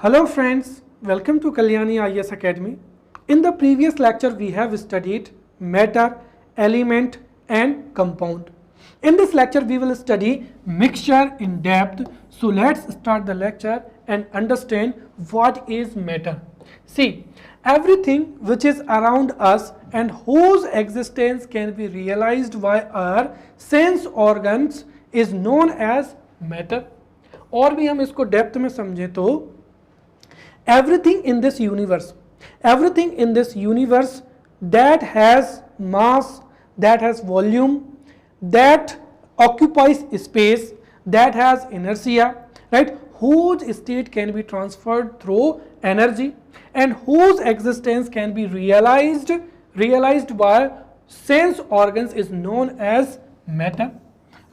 Hello friends, welcome to Kalyani IAS Academy. In the previous lecture we have studied matter, element and compound. In this lecture we will study mixture in depth. So let's start the lecture and understand what is matter. See, everything which is around us and whose existence can be realized by our sense organs is known as matter. और भी हम इसको depth में समझे तो everything in this universe that has mass, that has volume, that occupies space, that has inertia, right, whose state can be transferred through energy and whose existence can be realized by sense organs is known as matter,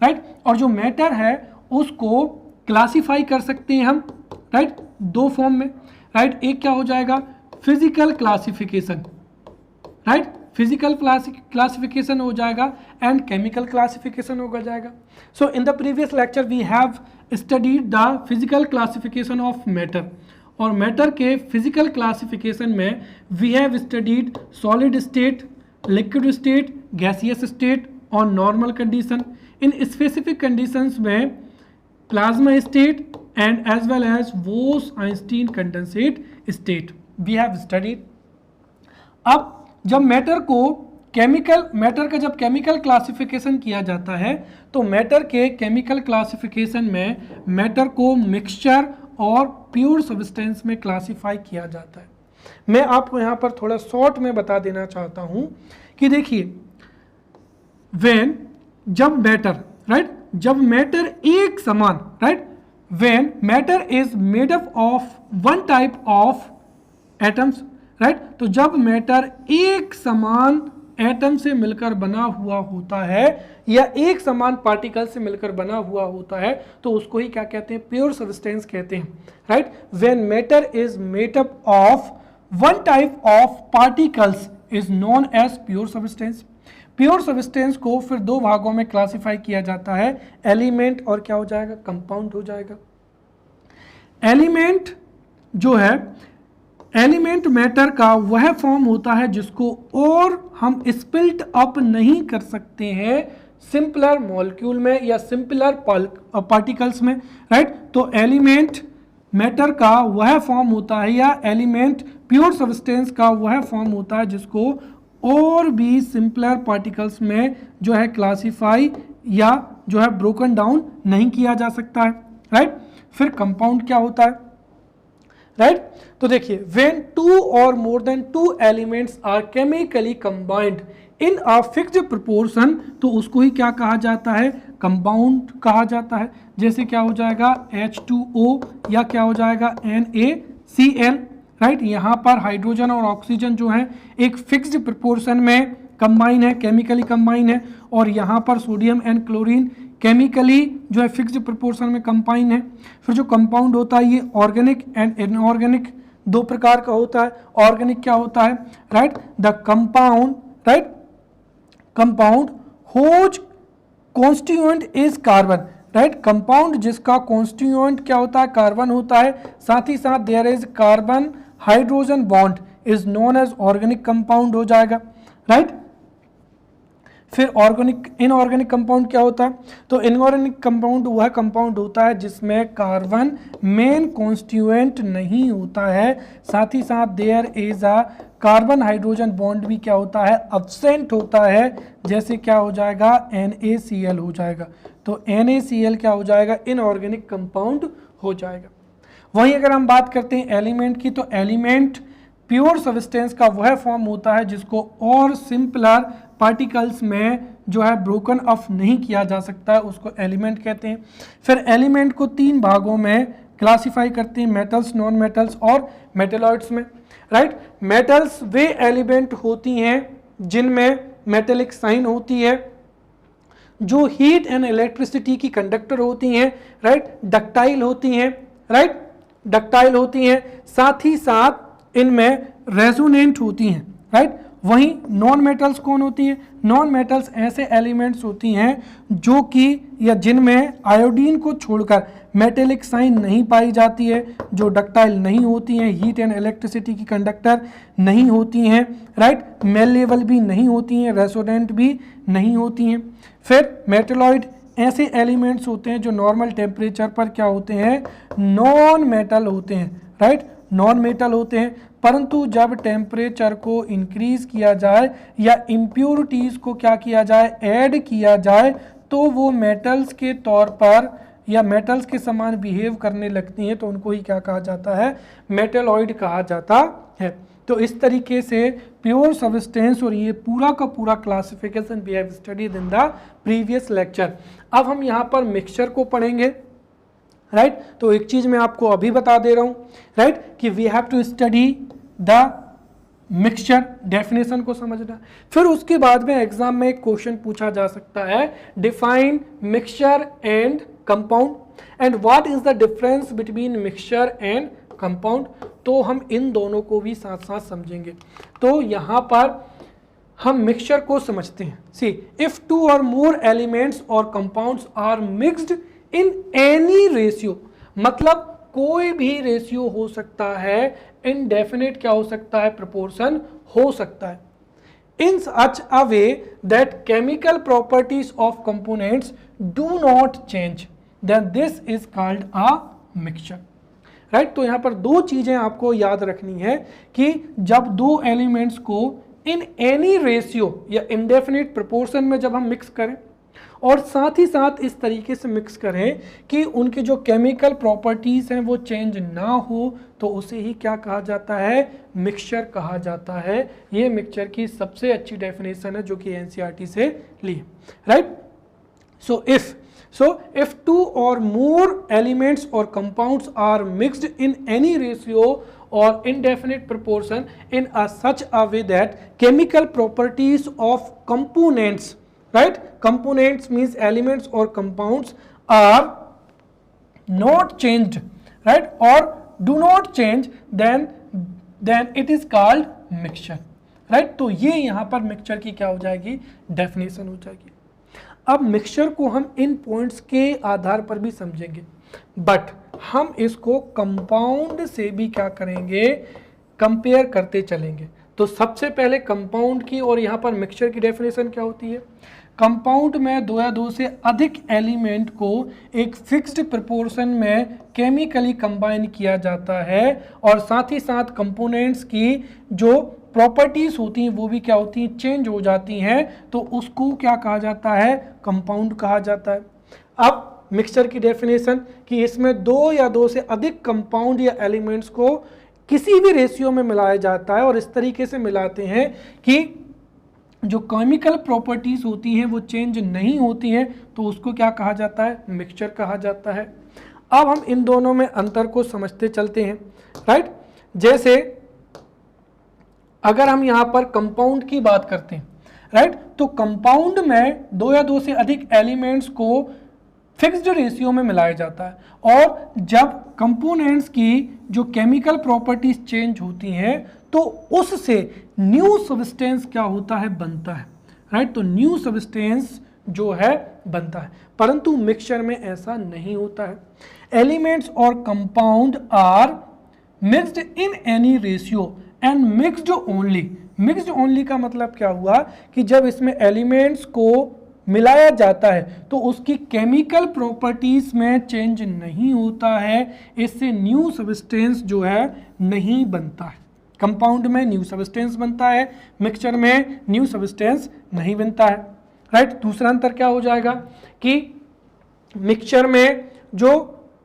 right. और जो matter है उसको classify कर सकते हैं हम, right, दो form में, राइट. एक क्या हो जाएगा, physical classification, right, physical classification हो जाएगा एंड केमिकल क्लासिफिकेशन हो जाएगा. So in the previous lecture we have studied the physical classification of matter, और मैटर के फिजिकल क्लासिफिकेशन में we have studied solid state, liquid state, gaseous state on normal condition. In specific conditions में plasma state and as well as Bose-Einstein condensate state we have studied. अब जब matter का जब chemical classification किया जाता है तो मैटर के केमिकल क्लासिफिकेशन में मैटर को मिक्सचर और प्योर सब्सटेंस में क्लासिफाई किया जाता है. मैं आपको यहाँ पर थोड़ा शॉर्ट में बता देना चाहता हूँ कि देखिए, जब मैटर, राइट, जब मैटर एक समान, right, when matter is made up of one type of atoms, right, तो जब मैटर एक समान एटम से मिलकर बना हुआ होता है या एक समान पार्टिकल से मिलकर बना हुआ होता है तो उसको ही क्या कहते हैं, प्योर सब्सटेंस कहते हैं, right. When matter is made up of one type of particles is known as pure substance. Pure substance को फिर दो भागों में क्लासिफाई किया जाता है, एलिमेंट और क्या हो जाएगा, कंपाउंड हो जाएगा. एलिमेंट जो है, एलिमेंट मैटर का वह फॉर्म होता है जिसको और हम स्प्लिट अप नहीं कर सकते हैं सिंपलर मॉलिक्यूल में या सिंपलर पार्टिकल्स में, राइट. तो एलिमेंट मैटर का वह फॉर्म होता है या एलिमेंट प्योर सब्सटेंस का वह फॉर्म होता है जिसको और भी सिंपलर पार्टिकल्स में जो है क्लासीफाई या जो है ब्रोकन डाउन नहीं किया जा सकता है, राइट. फिर कंपाउंड क्या होता है, राइट. तो देखिए, when two or more than two elements are chemically combined in a fixed proportion तो उसको ही क्या कहा जाता है, कंपाउंड कहा जाता है. जैसे क्या हो जाएगा H2O या क्या हो जाएगा NaCl, राइट. यहाँ पर हाइड्रोजन और ऑक्सीजन जो है एक फिक्स्ड प्रोपोर्शन में कंबाइन है, केमिकली कंबाइन है, और यहाँ पर सोडियम एंड क्लोरीन केमिकली जो है फिक्स्ड प्रोपोर्शन में कंबाइन है. फिर जो कंपाउंड होता है ये ऑर्गेनिक एंड इनऑर्गेनिक दो प्रकार का होता है. ऑर्गेनिक क्या होता है, right, the compound, right, compound whose constituent is carbon, right. Compound जिसका कॉन्स्टिट्यूएंट क्या होता है, कार्बन होता है. साथ ही साथ there is carbon hydrogen bond is known as organic compound हो जाएगा, राइट. फिर ऑर्गेनिक इनऑर्गेनिक कंपाउंड क्या होता है, तो इनऑर्गेनिक कंपाउंड वह कंपाउंड होता है जिसमें कार्बन मेन कॉन्स्टिट्यूएंट नहीं होता है. साथ ही साथ there is a carbon hydrogen bond भी क्या होता है, अब्सेंट होता है. जैसे क्या हो जाएगा NaCl हो जाएगा. तो NaCl क्या हो जाएगा, इनऑर्गेनिक कंपाउंड हो जाएगा. वहीं अगर हम बात करते हैं एलिमेंट की, तो एलिमेंट प्योर सब्सटेंस का वह फॉर्म होता है जिसको और सिंपलर पार्टिकल्स में जो है ब्रोकन अप नहीं किया जा सकता है, उसको एलिमेंट कहते हैं. फिर एलिमेंट को तीन भागों में क्लासिफाई करते हैं, मेटल्स, नॉन मेटल्स और मेटेलॉइड्स में, राइट. मेटल्स वे एलिमेंट होती हैं जिनमें मेटेलिक साइन होती है, जो हीट एंड इलेक्ट्रिसिटी की कंडक्टर होती हैं, राइट, डक्टाइल होती हैं, राइट, डक्टाइल होती हैं. साथ ही साथ इनमें रेजोनेंट होती हैं, राइट. वहीं नॉन मेटल्स कौन होती हैं, नॉन मेटल्स ऐसे एलिमेंट्स होती हैं जो कि या जिनमें आयोडीन को छोड़कर मेटेलिक साइन नहीं पाई जाती है, जो डक्टाइल नहीं होती हैं, हीट एंड इलेक्ट्रिसिटी की कंडक्टर नहीं होती हैं, राइट, मेलेबल भी नहीं होती हैं, रेसोनेंट भी नहीं होती हैं। फिर मेटेलॉइड ऐसे एलिमेंट्स होते हैं जो नॉर्मल टेम्परेचर पर क्या होते हैं, नॉन मेटल होते हैं, राइट, नॉन मेटल होते हैं, परंतु जब टेम्परेचर को इंक्रीज किया जाए या इम्प्योरिटीज को क्या किया जाए, ऐड किया जाए, तो वो मेटल्स के तौर पर या मेटल्स के समान बिहेव करने लगती हैं, तो उनको ही क्या कहा जाता है, मेटेलॉइड कहा जाता है। तो इस तरीके से प्योर सब्सटेंस और ये पूरा का पूरा classification we have studied in the previous lecture. अब हम यहाँ पर मिक्सचर को पढ़ेंगे, राइट। तो एक चीज मैं आपको अभी बता दे रहा हूं, राइट, कि we have to study the mixture, definition को समझना। फिर उसके बाद में एग्जाम में एक क्वेश्चन पूछा जा सकता है, define mixture and compound and what is the difference between mixture and compound. तो हम इन दोनों को भी साथ साथ समझेंगे। तो यहाँ पर हम मिक्सचर को समझते हैं। सी, if two or more elements or compounds are mixed in any ratio, मतलब कोई भी रेशियो हो सकता है, इनडेफिनिट क्या हो सकता है, प्रोपोर्शन हो सकता है, in such a way that chemical properties of components do not change, then this is called a mixture, right. तो यहां पर दो चीजें आपको याद रखनी है कि जब दो एलिमेंट्स को इन एनी रेशियो या इंडेफिनिट प्रोपोर्शन में जब हम मिक्स करें और साथ ही साथ इस तरीके से मिक्स करें कि उनकी जो केमिकल प्रॉपर्टीज हैं वो चेंज ना हो, तो उसे ही क्या कहा जाता है, मिक्सचर कहा जाता है। ये मिक्सचर की सबसे अच्छी डेफिनेशन है जो कि एनसीईआरटी से ली, right. So if two or more elements or compounds are mixed in any ratio or indefinite proportion in such a way that chemical properties of components, right, components means elements or compounds, are not changed, right, or do not change, then it is called mixture, right। तो ये यहाँ पर mixture की क्या हो जाएगी, definition हो जाएगी। अब मिक्सचर को हम इन पॉइंट्स के आधार पर भी समझेंगे, बट हम इसको कंपाउंड से भी क्या करेंगे, कंपेयर करते चलेंगे। तो सबसे पहले कंपाउंड की और यहाँ पर मिक्सचर की डेफिनेशन क्या होती है। कंपाउंड में दो या दो से अधिक एलिमेंट को एक फिक्स्ड प्रोपोर्शन में केमिकली कंबाइन किया जाता है और साथ ही साथ कंपोनेंट्स की जो प्रॉपर्टीज होती हैं वो भी क्या होती हैं, चेंज हो जाती हैं, तो उसको क्या कहा जाता है, कंपाउंड कहा जाता है। अब मिक्सचर की डेफिनेशन कि इसमें दो या दो से अधिक कंपाउंड या एलिमेंट्स को किसी भी रेशियो में मिलाया जाता है और इस तरीके से मिलाते हैं कि जो केमिकल प्रॉपर्टीज होती हैं वो चेंज नहीं होती हैं, तो उसको क्या कहा जाता है, मिक्सचर कहा जाता है। अब हम इन दोनों में अंतर को समझते चलते हैं, राइट। जैसे अगर हम यहाँ पर कंपाउंड की बात करते हैं, राइट, तो कंपाउंड में दो या दो से अधिक एलिमेंट्स को फिक्स्ड रेशियो में मिलाया जाता है और जब कंपोनेंट्स की जो केमिकल प्रॉपर्टीज चेंज होती हैं तो उससे न्यू सब्सटेंस क्या होता है, बनता है, राइट। तो न्यू सब्सटेंस जो है बनता है, परंतु मिक्सचर में ऐसा नहीं होता है। Elements or compound are mixed in any ratio and mixed only. Mixed only का मतलब क्या हुआ कि जब इसमें एलिमेंट्स को मिलाया जाता है तो उसकी केमिकल प्रॉपर्टीज में चेंज नहीं होता है, इससे न्यू सब्सटेंस जो है नहीं बनता है। कंपाउंड में न्यू सब्सटेंस बनता है, मिक्सचर में न्यू सब्सटेंस नहीं बनता है, राइट। दूसरा अंतर क्या हो जाएगा कि मिक्सचर में जो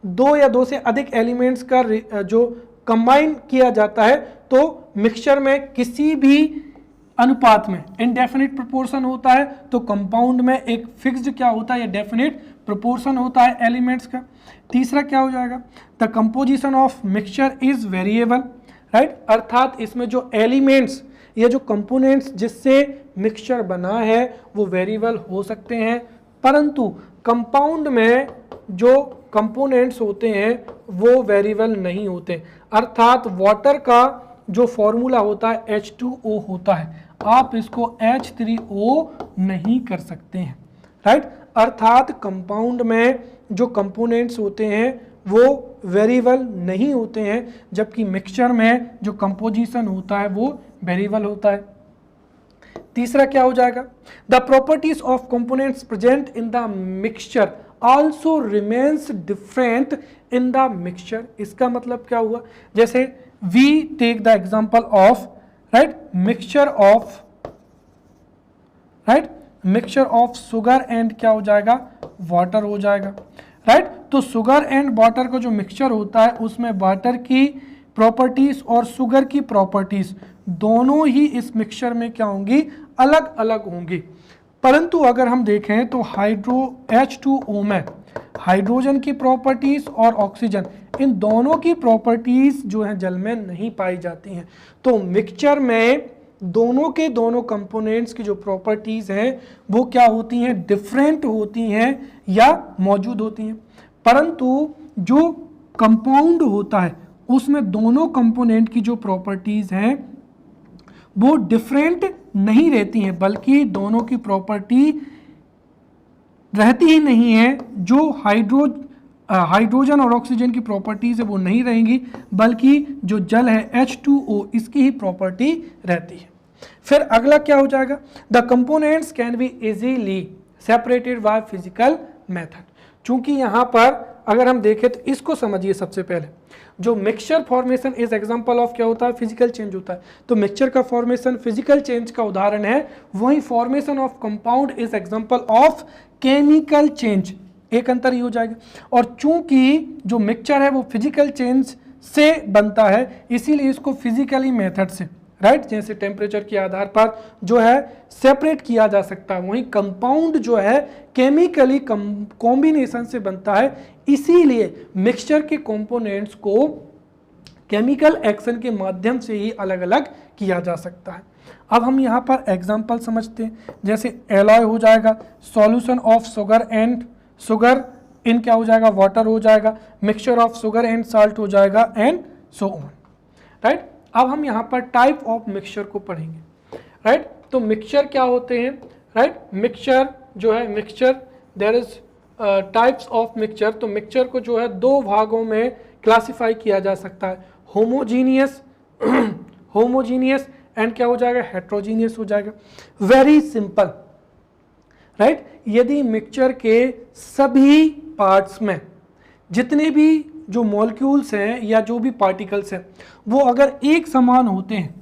दो या दो से अधिक एलिमेंट्स का जो कंबाइन किया जाता है तो मिक्सचर में किसी भी अनुपात में इनडेफिनिट प्रोपोर्शन होता है, तो कंपाउंड में एक फिक्स्ड क्या होता है, या डेफिनिट प्रोपोर्शन होता है एलिमेंट्स का। तीसरा क्या हो जाएगा, the composition of mixture is variable, right, अर्थात इसमें जो एलिमेंट्स या जो कंपोनेंट्स जिससे मिक्सचर बना है वो वेरिएबल हो सकते हैं, परंतु कंपाउंड में जो कंपोनेंट्स होते हैं वो वेरिएबल नहीं होते। अर्थात वाटर का जो फॉर्मूला होता है H2O होता है, आप इसको H3O नहीं कर सकते हैं, राइट, अर्थात कंपाउंड में जो कंपोनेंट्स होते हैं वो वेरिएबल नहीं होते हैं, जबकि मिक्सचर में जो कंपोजिशन होता है वो वेरिएबल होता है। तीसरा क्या हो जाएगा, the properties of components present in the mixture also remains different in the mixture. इसका मतलब क्या हुआ, जैसे we take the example of right mixture of sugar and क्या हो जाएगा, वाटर हो जाएगा, राइट। तो शुगर एंड वाटर का जो मिक्सचर होता है उसमें वाटर की प्रॉपर्टीज और शुगर की प्रॉपर्टीज दोनों ही इस मिक्सचर में क्या होंगी, अलग अलग होंगी। परंतु अगर हम देखें तो H2O में हाइड्रोजन की प्रॉपर्टीज और ऑक्सीजन, इन दोनों की प्रॉपर्टीज जो है जल में नहीं पाई जाती हैं। तो मिक्सचर में दोनों के दोनों कंपोनेंट्स की जो प्रॉपर्टीज हैं वो क्या होती हैं, डिफरेंट होती हैं या मौजूद होती हैं। परंतु जो कंपाउंड होता है उसमें दोनों कंपोनेंट की जो प्रॉपर्टीज हैं वो डिफरेंट नहीं रहती हैं, बल्कि दोनों की प्रॉपर्टी रहती ही नहीं है। जो हाइड्रोजन और ऑक्सीजन की प्रॉपर्टीज है वो नहीं रहेंगी, बल्कि जो जल है H2O इसकी ही प्रॉपर्टी रहती है। फिर अगला क्या हो जाएगा, the components can be easily separated by physical method. चूंकि यहां पर अगर हम देखें तो इसको समझिए, सबसे पहले जो mixture formation is example of क्या होता है, फिजिकल चेंज होता है। तो मिक्सचर का फॉर्मेशन फिजिकल चेंज का उदाहरण है, वही formation of compound is example of chemical change. एक अंतर ही हो जाएगा। और चूंकि जो मिक्सचर है वो फिजिकल चेंज से बनता है, इसीलिए इसको फिजिकली मेथड से राइट जैसे टेम्परेचर के आधार पर जो है सेपरेट किया जा सकता है, वहीं कंपाउंड जो है केमिकली कॉम्बिनेशन से बनता है, इसीलिए मिक्सचर के कंपोनेंट्स को केमिकल एक्शन के माध्यम से ही अलग अलग किया जा सकता है। अब हम यहाँ पर एग्जांपल समझते हैं, जैसे एलॉय हो जाएगा, सॉल्यूशन ऑफ शुगर इन क्या हो जाएगा, वाटर हो जाएगा, mixture of sugar and salt हो जाएगा, एंड सो ऑन, राइट। अब हम यहाँ पर टाइप ऑफ मिक्सचर को पढ़ेंगे, राइट। तो मिक्सचर क्या होते हैं, राइट। मिक्सचर जो है, mixture there is types of mixture. तो मिक्सचर को जो है दो भागों में क्लासिफाई किया जा सकता है, होमोजीनियस एंड क्या हो जाएगा, हेट्रोजीनियस हो जाएगा। Very simple, right. यदि मिक्सचर के सभी पार्ट्स में जितने भी जो मॉलिक्यूल्स हैं या जो भी पार्टिकल्स हैं वो अगर एक समान होते हैं,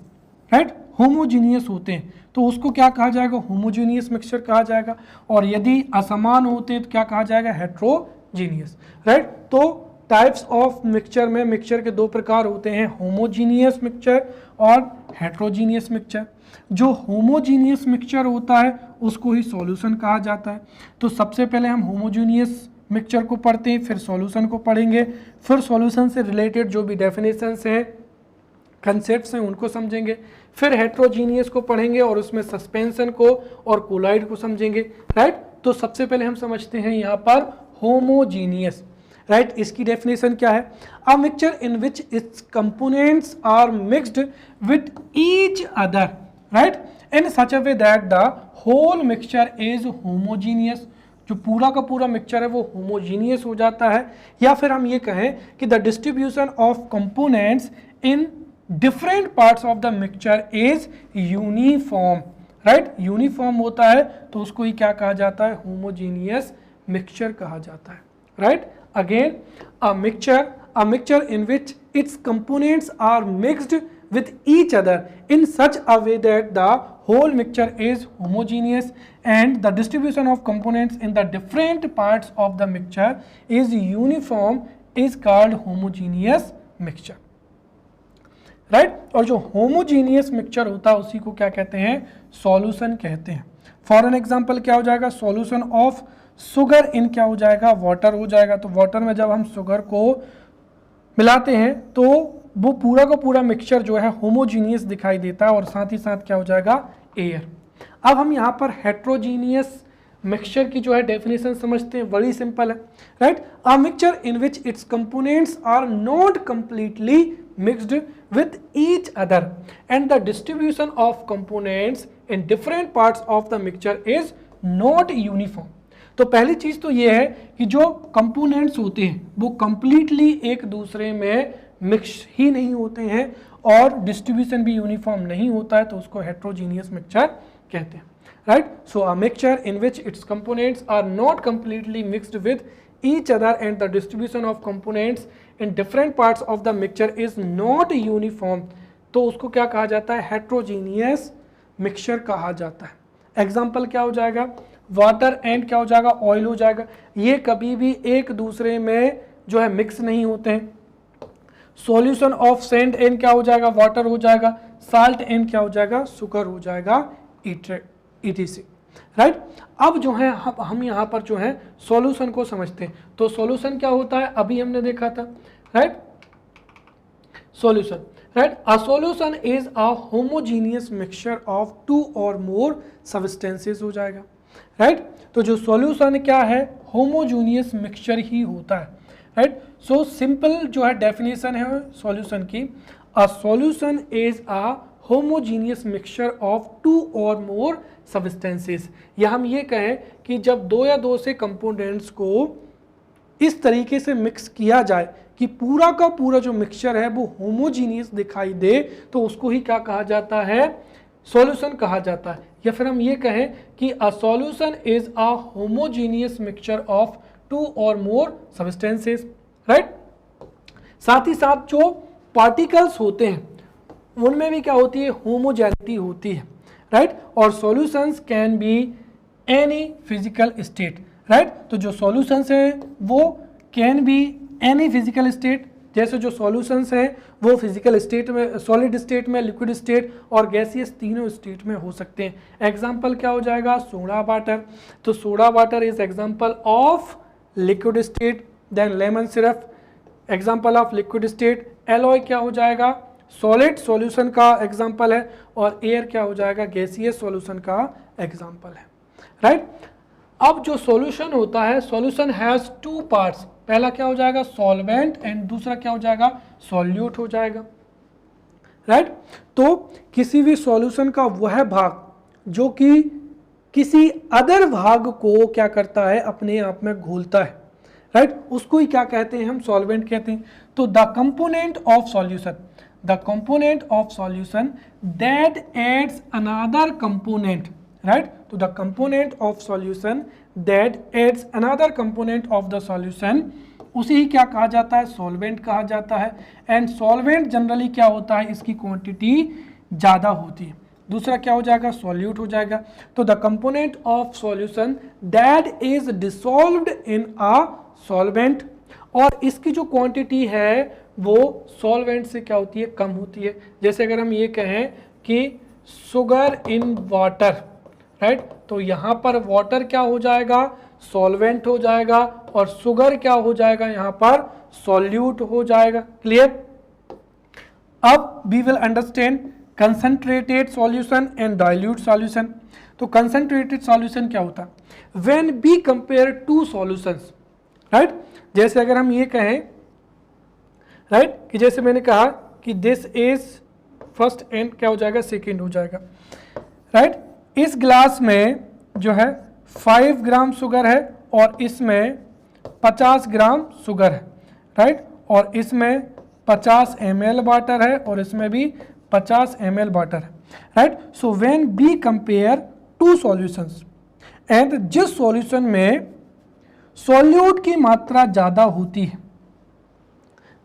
राइट, होमोजीनियस होते हैं, तो उसको क्या कहा जाएगा, होमोजीनियस मिक्सचर कहा जाएगा। और यदि असमान होते हैं तो क्या कहा जाएगा, हेट्रोजीनियस, राइट। तो टाइप्स ऑफ मिक्सचर में मिक्सचर के दो प्रकार होते हैं, होमोजीनियस मिक्सचर और हेट्रोजीनियस मिक्सचर। जो होमोजीनियस मिक्सचर होता है उसको ही सॉल्यूशन कहा जाता है। तो सबसे पहले हम होमोजीनियस मिक्सचर को पढ़ते हैं, फिर सॉल्यूशन को पढ़ेंगे, फिर सॉल्यूशन से रिलेटेड जो भी डेफिनेशंस हैं, कंसेप्ट्स हैं, उनको समझेंगे, फिर हेट्रोजीनियस को पढ़ेंगे और उसमें सस्पेंशन को और कोलाइड को समझेंगे, राइट। तो सबसे पहले हम समझते हैं यहाँ पर होमोजीनियस, राइट। इसकी डेफिनेशन क्या है, a mixture in which its components are mixed with each other, right, in such a way that the whole mixture is homogeneous. जो पूरा का पूरा मिक्सचर है वो होमोजीनियस हो जाता है। या फिर हम ये कहें कि the distribution of components in different parts of the mixture is uniform, right. Uniform होता है तो उसको ही क्या कहा जाता है, होमोजीनियस मिक्सचर कहा जाता है, right. Again a mixture in which its components are mixed with each other in such a way that the whole mixture is homogeneous and the distribution of components in the different parts of the mixture is uniform is called homogeneous mixture, right। और जो homogeneous mixture होता है उसी को क्या कहते हैं, solution कहते हैं। फॉर एन एग्जाम्पल क्या हो जाएगा, solution of sugar in क्या हो जाएगा, water हो जाएगा। तो water में जब हम sugar को मिलाते हैं तो वो पूरा का पूरा मिक्सचर जो है होमोजीनियस दिखाई देता है और साथ ही साथ क्या हो जाएगा, एयर। अब हम यहाँ पर हेट्रोजीनियस मिक्सचर की जो है डेफिनेशन समझते हैं, बड़ी सिंपल है, right. A mixture in which its components are not completely mixed with each other and the distribution of components in different parts of the mixture is not uniform. तो पहली चीज तो ये है कि जो कंपोनेंट्स होते हैं वो कंप्लीटली एक दूसरे में मिक्स ही नहीं होते हैं और डिस्ट्रीब्यूशन भी यूनिफॉर्म नहीं होता है, तो उसको हेट्रोजीनियस मिक्सचर कहते हैं, right. So a mixture in which its components are not completely mixed with each other and the distribution of components in different parts of the mixture is not uniform, तो उसको क्या कहा जाता है, heterogeneous mixture कहा जाता है। Example क्या हो जाएगा, वाटर एंड क्या हो जाएगा, ऑयल हो जाएगा। ये कभी भी एक दूसरे में जो है मिक्स नहीं होते हैं। सॉल्यूशन ऑफ सैंड एंड क्या हो जाएगा, वाटर हो जाएगा। साल्ट एंड क्या हो जाएगा, शुगर हो जाएगा, etc, राइट। अब जो है हम यहाँ पर जो है सॉल्यूशन को समझते हैं। तो सॉल्यूशन क्या होता है, अभी हमने देखा था, right. Solution, right, a solution is a homogeneous mixture of two or more substances हो जाएगा, राइट। तो जो सॉल्यूशन क्या है, होमोजीनियस मिक्सचर ही होता है, राइट। सो सिंपल जो है डेफिनेशन है सॉल्यूशन की, a solution is a homogeneous mixture of two or more substances, या हम ये कहें कि जब दो या दो से कंपोनेंट्स को इस तरीके से मिक्स किया जाए कि पूरा का पूरा जो मिक्सचर है वो होमोजीनियस दिखाई दे, तो उसको ही क्या कहा जाता है, सॉल्यूशन कहा जाता है। या फिर हम ये कहें कि a solution is a homogeneous mixture of two or more substances, right. साथ ही साथ जो पार्टिकल्स होते हैं उनमें भी क्या होती है, होमोजेनिटी होती है, राइट। और solutions can be any physical state, right. तो जो सॉल्यूशंस हैं वो can be any physical state, जैसे जो सॉल्यूशंस हैं वो फिजिकल स्टेट में, सॉलिड स्टेट में, लिक्विड स्टेट और गैसियस तीनों स्टेट में हो सकते हैं। एग्जांपल क्या हो जाएगा, सोडा वाटर, तो soda water is example of liquid state. Then lemon syrup example of liquid state. Alloy क्या हो जाएगा, सॉलिड सॉल्यूशन का एग्जांपल है, और एयर क्या हो जाएगा, गैसियस सॉल्यूशन का एग्जांपल है, राइट। अब जो सॉल्यूशन होता है, सॉल्यूशन हैज टू पार्ट्स, पहला क्या हो जाएगा, सॉल्वेंट, एंड दूसरा क्या हो जाएगा, सॉल्यूट हो जाएगा, राइट। तो किसी भी सॉल्यूशन का वह भाग जो कि किसी अदर भाग को क्या करता है, अपने आप में घोलता है, राइट, उसको ही क्या कहते हैं, हम सॉल्वेंट कहते हैं। तो the component of solution, the component of solution that adds another component, right, to the component of solution that adds another component of the solution, उसे ही क्या कहा जाता है, solvent कहा जाता है। एंड solvent जनरली क्या होता है, इसकी क्वांटिटी ज़्यादा होती है। दूसरा क्या हो जाएगा, solute हो जाएगा। तो the component of solution that is dissolved in a solvent, और इसकी जो क्वांटिटी है वो सॉल्वेंट से क्या होती है, कम होती है। जैसे अगर हम ये कहें कि शुगर इन वाटर, राइट, तो यहाँ पर वाटर क्या हो जाएगा, सॉल्वेंट हो जाएगा, और शुगर क्या हो जाएगा, यहाँ पर सॉल्यूट हो जाएगा। क्लियर। अब we will understand concentrated solution and dilute solution. तो कंसंट्रेटेड सॉल्यूशन क्या होता है, when we compare two solutions, right. जैसे अगर हम ये कहें, राइट, कि जैसे मैंने कहा कि दिस इज फर्स्ट एंड क्या हो जाएगा, सेकेंड हो जाएगा, राइट। इस ग्लास में जो है 5 ग्राम शुगर है और इसमें 50 ग्राम शुगर है, राइट, और इसमें 50 ml वाटर है और इसमें भी 50 ml वाटर है, right. So when we compare two solutions, and जिस सॉल्यूशन में सॉल्यूट की मात्रा ज़्यादा होती है,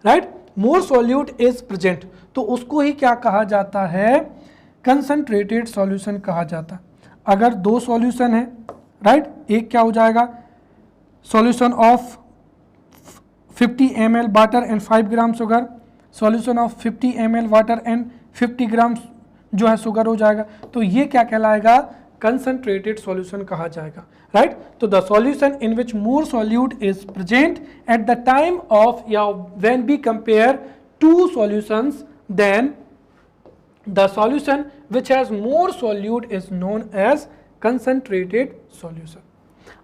right, more solute is present, तो उसको ही क्या कहा जाता है, कंसंट्रेटेड सॉल्यूशन कहा जाता है। अगर दो सॉल्यूशन है, राइट, एक क्या हो जाएगा, solution of 50 ml water and 5 gram sugar, solution of 50 ml water and 50 ग्राम जो है शुगर हो जाएगा, तो ये क्या कहलाएगा, कंसंट्रेटेड सॉल्यूशन कहा जाएगा, राइट। तो the solution in which more solute is present at the time of, या when we compare two solutions, then the solution which has more solute is known as concentrated solution.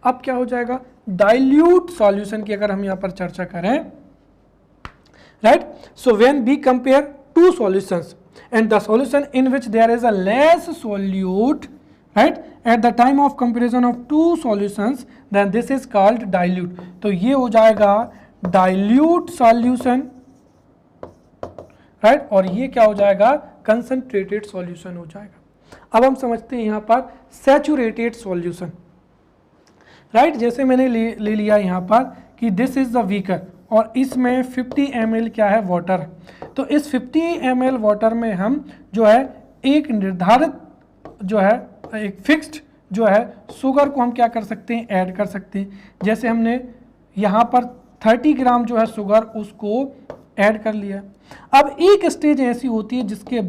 अब क्या हो जाएगा, dilute solution की अगर हम यहाँ पर चर्चा करें, right. So when we compare two solutions and the solution in which there is a less solute, right, at the time of comparison of two solutions then this is called dilute. तो ये हो जाएगा dilute solution, right, और ये क्या हो जाएगा, concentrated solution हो जाएगा। अब हम समझते हैं यहां पर सैचुरेटेड सॉल्यूशन, राइट। जैसे मैंने ले लिया यहां पर कि दिस इज द बीकर और इसमें 50 ml क्या है, वाटर। तो इस 50 ml वाटर में हम जो है एक निर्धारित जो है एक फिक्स्ड जो है शुगर को हम क्या कर सकते हैं, ऐड कर सकते हैं। जैसे हमने यहाँ पर 30 ग्राम जो है शुगर उसको ऐड कर लिया। अब एक स्टेज ऐसी होती है जिसके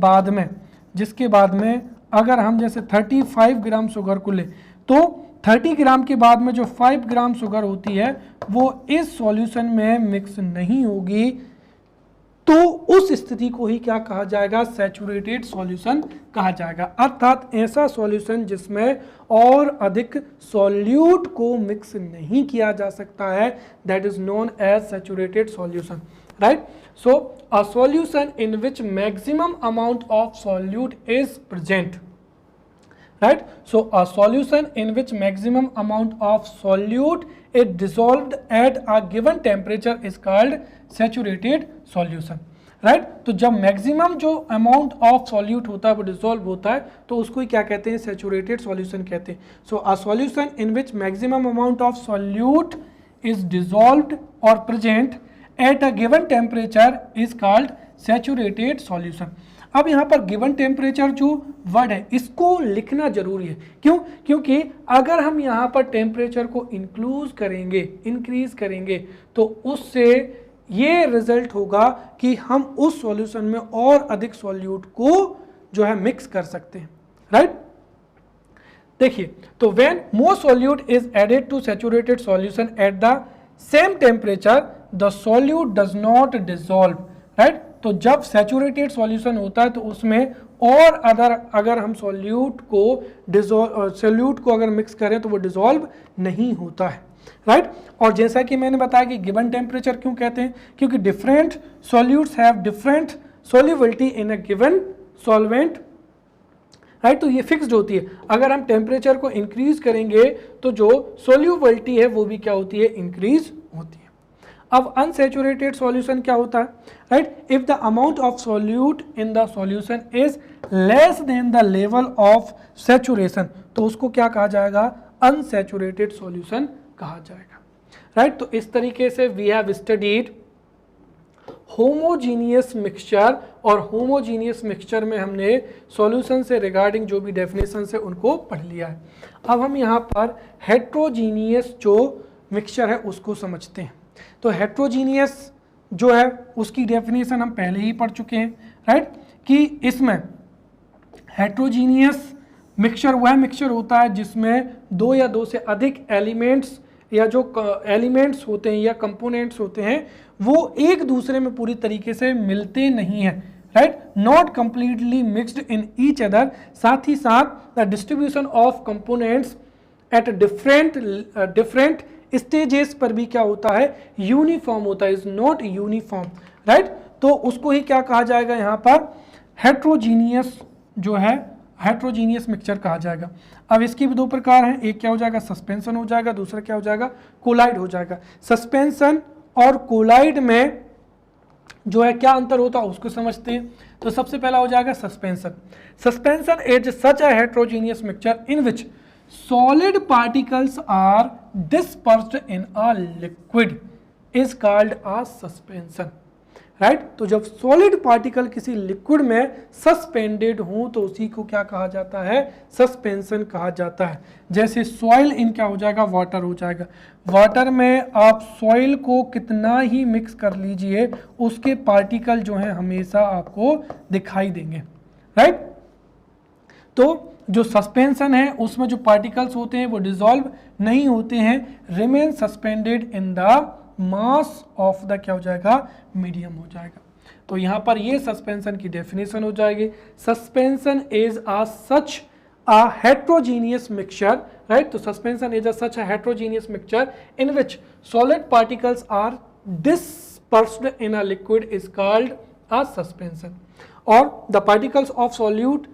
बाद में अगर हम जैसे 35 ग्राम शुगर को ले तो 30 ग्राम के बाद में जो 5 ग्राम शुगर होती है वो इस सॉल्यूशन में मिक्स नहीं होगी, तो उस स्थिति को ही क्या कहा जाएगा, सैचुरेटेड सॉल्यूशन कहा जाएगा। अर्थात ऐसा सॉल्यूशन जिसमें और अधिक सॉल्यूट को मिक्स नहीं किया जा सकता है, that is known as saturated solution, right. So a solution in which maximum amount of solute is present, right? So a solution in which maximum amount of solute is dissolved at a given temperature is called saturated solution, right? तो जब maximum जो amount of solute होता है वो dissolve होता है तो उसको ही क्या कहते हैं, saturated solution कहते हैं। So a solution in which maximum amount of solute is dissolved or present at a given temperature is called saturated solution। अब यहाँ पर गिवन टेम्परेचर जो वर्ड है इसको लिखना जरूरी है, क्यों, क्योंकि अगर हम यहाँ पर टेम्परेचर को इंक्रीज करेंगे तो उससे ये रिजल्ट होगा कि हम उस सॉल्यूशन में और अधिक सॉल्यूट को जो है मिक्स कर सकते हैं, राइट। देखिए, तो when more solute is added to saturated solution at the same temperature the solute does not dissolve, right. तो जब सैचुरेटेड सॉल्यूशन होता है तो उसमें और अगर हम सॉल्यूट को अगर मिक्स करें तो वो डिसॉल्व नहीं होता है, राइट। और जैसा कि मैंने बताया कि गिवन टेम्परेचर क्यों कहते हैं, क्योंकि different solutes have different solubility in a given solvent, right. तो ये फिक्स्ड होती है। अगर हम टेम्परेचर को इंक्रीज करेंगे तो जो सॉल्युबिलिटी है वो भी क्या होती है, इंक्रीज होती है। अब अनसैचुरेटेड सॉल्यूशन क्या होता है, right. If the amount of solute in the solution is less than the level of saturation तो उसको क्या कहा जाएगा, अनसैचुरेटेड सॉल्यूशन कहा जाएगा, राइट। तो इस तरीके से we have studied homogeneous mixture, और होमोजीनियस मिक्सचर में हमने सॉल्यूशन से रिगार्डिंग जो भी डेफिनेशन है उनको पढ़ लिया है। अब हम यहाँ पर हेट्रोजीनियस जो मिक्सचर है उसको समझते हैं। तो हेट्रोजीनियस जो है उसकी डेफिनेशन हम पहले ही पढ़ चुके हैं, राइट, कि इसमें हेट्रोजीनियस मिक्सचर वह मिक्सचर होता है जिसमें दो या दो से अधिक एलिमेंट्स या जो एलिमेंट्स होते हैं या कंपोनेंट्स होते हैं वो एक दूसरे में पूरी तरीके से मिलते नहीं हैं, right, not completely mixed in each other. साथ ही साथ the distribution of components at different stages पर भी क्या होता है, यूनिफॉर्म होता है, इज नॉट यूनिफॉर्म, राइट। तो उसको ही क्या कहा जाएगा यहाँ पर, हेट्रोजीनियस जो है हेट्रोजीनियस मिक्सचर कहा जाएगा। अब इसकी भी दो प्रकार हैं, एक क्या हो जाएगा, सस्पेंशन हो जाएगा, दूसरा क्या हो जाएगा, कोलाइड हो जाएगा। सस्पेंशन और कोलाइड में जो है क्या अंतर होता है उसको समझते हैं। तो सबसे पहला हो जाएगा suspension. Suspension is such a heterogeneous mixture in which solid particles are dispersed in a liquid is called a suspension, right। तो जब solid particle किसी liquid में suspended हो तो उसी को क्या कहा जाता है, suspension कहा जाता है। जैसे soil in क्या हो जाएगा, water हो जाएगा। वाटर में आप soil को कितना ही मिक्स कर लीजिए उसके पार्टिकल जो हैं हमेशा आपको दिखाई देंगे, राइट। तो जो सस्पेंशन है उसमें जो पार्टिकल्स होते हैं वो डिसॉल्व नहीं होते हैं, remain suspended in the mass of the क्या हो जाएगा, मीडियम हो जाएगा। तो यहाँ पर ये सस्पेंशन की डेफिनेशन हो जाएगी। Suspension is a such a heterogeneous mixture, right. तो suspension is a such a heterogeneous mixture in which solid particles are dispersed in a liquid is called a suspension, और the particles of solute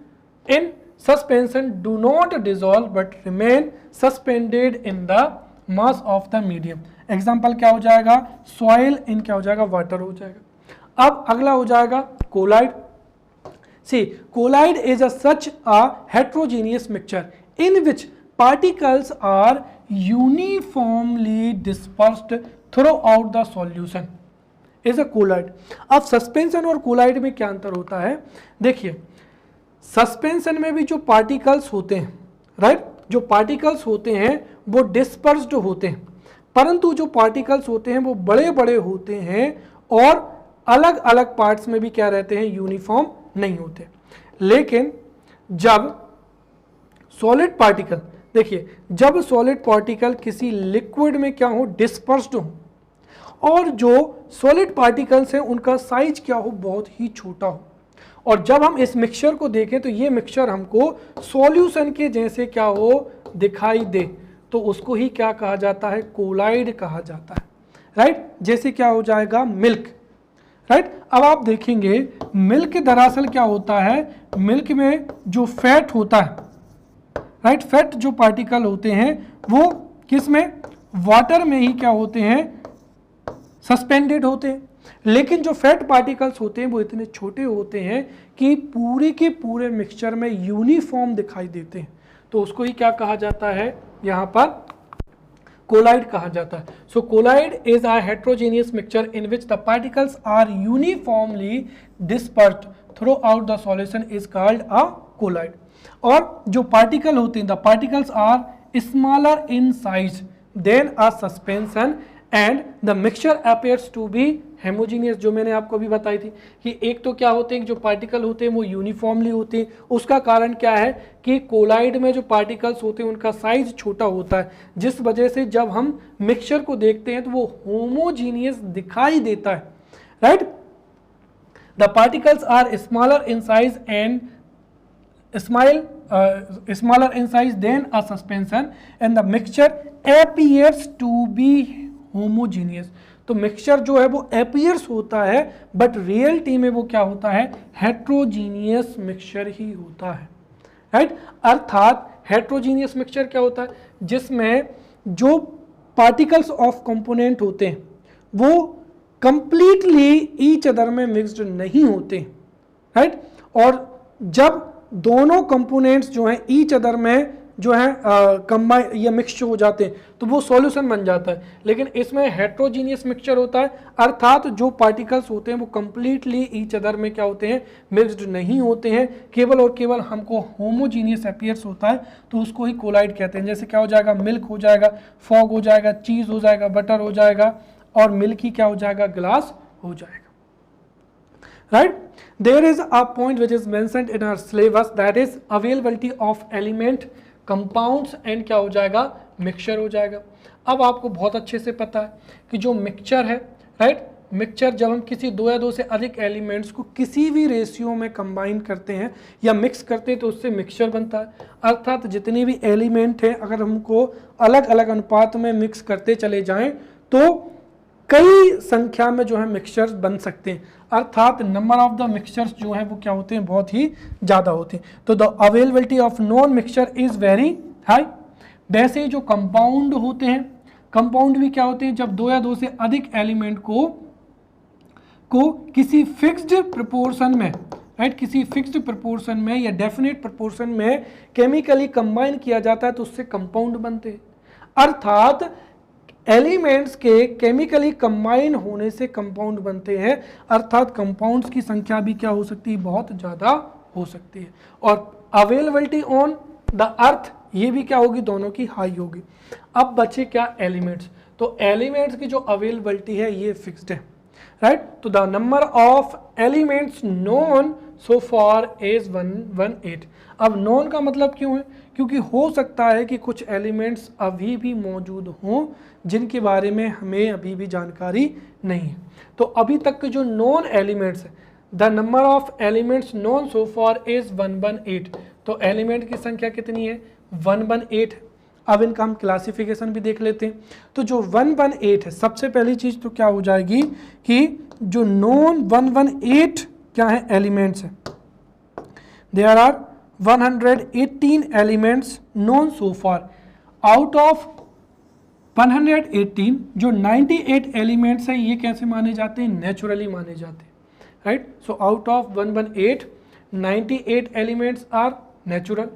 in suspension do not dissolve but remain suspended in the mass of the medium. Example क्या हो जाएगा, soil in क्या हो जाएगा, water हो जाएगा। अब अगला हो जाएगा colloid. See colloid is such a heterogeneous mixture in which particles are uniformly dispersed throughout the solution is a colloid। अब सस्पेंशन और कोलाइड में क्या अंतर होता है, देखिए सस्पेंशन में भी जो पार्टिकल्स होते हैं, राइट, जो पार्टिकल्स होते हैं वो डिस्पर्स्ड होते हैं, परंतु जो पार्टिकल्स होते हैं वो बड़े बड़े होते हैं और अलग अलग पार्ट्स में भी क्या रहते हैं, यूनिफॉर्म नहीं होते। लेकिन जब सॉलिड पार्टिकल, देखिए जब सॉलिड पार्टिकल किसी लिक्विड में क्या हो, डिस्पर्स्ड हो, और जो सॉलिड पार्टिकल्स हैं उनका साइज क्या हो, बहुत ही छोटा हो, और जब हम इस मिक्सचर को देखें तो ये मिक्सचर हमको सॉल्यूशन के जैसे क्या हो, दिखाई दे, तो उसको ही क्या कहा जाता है, कोलाइड कहा जाता है, राइट। जैसे क्या हो जाएगा, मिल्क, राइट। अब आप देखेंगे मिल्क दरअसल क्या होता है, मिल्क में जो फैट होता है, राइट, फैट जो पार्टिकल होते हैं वो किस में, वाटर में ही क्या होते हैं, सस्पेंडेड होते हैं। लेकिन जो फैट पार्टिकल्स होते हैं वो इतने छोटे होते हैं कि पूरे के पूरे मिक्सचर में यूनिफॉर्म दिखाई देते हैं, तो उसको ही क्या कहा जाता है, यहाँ पर कोलाइड कहा जाता है। So colloid is a heterogeneous mixture in which the particles are uniformly dispersed throughout the solution is called a colloid. और जो पार्टिकल होते हैं, the particles are smaller in size than a suspension and the mixture appears to be homogeneous, जो मैंने आपको अभी बताई थी कि एक तो क्या होते हैं, जो पार्टिकल होते हैं वो यूनिफॉर्मली होते हैं। उसका कारण क्या है कि कोलाइड में जो पार्टिकल्स होते हैं उनका साइज छोटा होता है, जिस वजह से जब हम मिक्सचर को देखते हैं तो वो होमोजीनियस दिखाई देता है, right. The particles are smaller in size and smaller in size than a suspension and the mixture appears to be homogeneous। तो मिक्सचर जो है वो appears होता है बट रियलिटी में वो क्या होता है, हेट्रोजीनियस मिक्सचर ही होता है, राइट। अर्थात हेट्रोजीनियस मिक्सचर क्या होता है, जिसमें जो पार्टिकल्स ऑफ कंपोनेंट होते हैं वो कंप्लीटली ईच अदर में मिक्स्ड नहीं होते, राइट। और जब दोनों कंपोनेंट्स जो हैं ईच अदर में जो है कंबाइन या मिक्स हो जाते हैं तो वो सॉल्यूशन बन जाता है। लेकिन इसमें हेट्रोजीनियस मिक्सचर होता है, अर्थात जो पार्टिकल्स होते हैं वो कंप्लीटली ईच अदर में क्या होते हैं, मिक्स्ड नहीं होते हैं, केवल और केवल हमको होमोजीनियस अपीयर्स होता है, तो उसको ही कोलाइड कहते हैं। जैसे क्या हो जाएगा, मिल्क हो जाएगा, फॉग हो जाएगा, चीज़ हो जाएगा, बटर हो जाएगा, और मिल्क ही क्या हो जाएगा, ग्लास हो जाएगा, right। There is a point which is mentioned in our syllabus, that is availability of element, compounds and क्या हो जाएगा, मिक्सचर हो जाएगा। अब आपको बहुत अच्छे से पता है कि जो मिक्सचर है, राइट, मिक्सचर जब हम किसी दो या दो से अधिक एलिमेंट्स को किसी भी रेशियो में कंबाइन करते हैं या मिक्स करते हैं तो उससे मिक्सचर बनता है। अर्थात जितने भी एलिमेंट हैं अगर हमको अलग अलग अनुपात में मिक्स करते चले जाएं तो कई संख्या में जो है मिक्सचर्स बन सकते हैं, अर्थात नंबर ऑफ द मिक्सचर्स जो हैं वो क्या होते हैं, बहुत ही ज़्यादा होते हैं। तो the availability of non mixture is very high. वैसे जो कंपाउंड होते हैं, कंपाउंड भी क्या होते हैं, जब दो या दो से अधिक एलिमेंट को किसी फिक्स्ड प्रोपोर्शन में, राइट, किसी फिक्स्ड प्रोपोर्शन में या डेफिनेट प्रोपोर्शन में केमिकली कंबाइन किया जाता है तो उससे कंपाउंड बनते हैं। अर्थात एलिमेंट्स के केमिकली कंबाइन होने से कंपाउंड बनते हैं, अर्थात कंपाउंड्स की संख्या भी क्या हो सकती है, बहुत ज़्यादा हो सकती है। और अवेलेबिलिटी ऑन द अर्थ ये भी क्या होगी, दोनों की हाई होगी। अब बचे क्या, एलिमेंट्स। तो एलिमेंट्स की जो अवेलेबिलिटी है ये फिक्स्ड है, राइट। तो the number of elements known so for is 118। अब नोन का मतलब क्यों है, क्योंकि हो सकता है कि कुछ एलिमेंट्स अभी भी मौजूद हों जिनके बारे में हमें अभी भी जानकारी नहीं है। तो अभी तक के जो नॉन एलिमेंट्स है, the number of elements known so for is 118। तो एलिमेंट की संख्या कितनी है, 118। अब इनका हम क्लासिफिकेशन भी देख लेते हैं। तो जो 118 है, सबसे पहली चीज़ तो क्या हो जाएगी कि जो नॉन 118 क्या है, एलिमेंट्स है, there are 118 elements known so far. Out of 118 जो 98 एलिमेंट्स हैं ये कैसे माने जाते हैं? नेचुरली माने जाते हैं, right. So out of 118 98 elements are natural.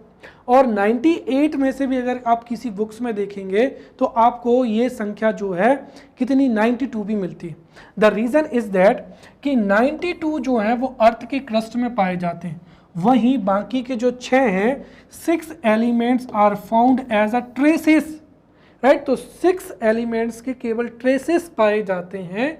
और 98 में से भी अगर आप किसी बुक्स में देखेंगे तो आपको ये संख्या जो है कितनी 92 भी मिलती है। द रीज़न इज दैट कि 92 जो है वो अर्थ के क्रस्ट में पाए जाते हैं, वहीं बाकी के जो 6 हैं 6 elements are found as a traces, right. तो 6 एलिमेंट्स के केवल ट्रेसेस पाए जाते हैं,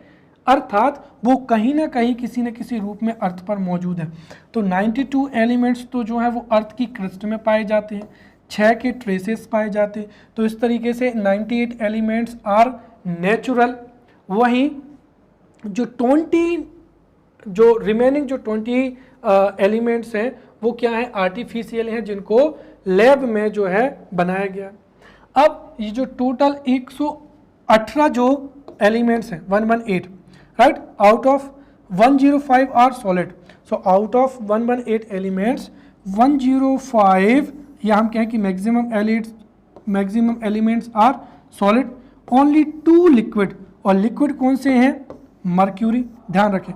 अर्थात वो कहीं ना कहीं किसी न किसी रूप में अर्थ पर मौजूद है। तो 92 एलिमेंट्स तो जो है वो अर्थ की क्रस्ट में पाए जाते हैं, 6 के ट्रेसेस पाए जाते हैं। तो इस तरीके से 98 एलिमेंट्स आर नेचुरल। वहीं जो 20 जो रिमेनिंग जो 20 एलिमेंट्स हैं वो क्या है? आर्टिफिशियल हैं, जिनको लैब में जो है बनाया गया। अब ये जो टोटल 118 जो एलिमेंट्स हैं 118, right, out of 105 are solid. So out of 118 elements 105 या हम कहें कि maximum elements are solid, only 2 liquid. और लिक्विड कौन से हैं? मर्क्यूरी। ध्यान रखें,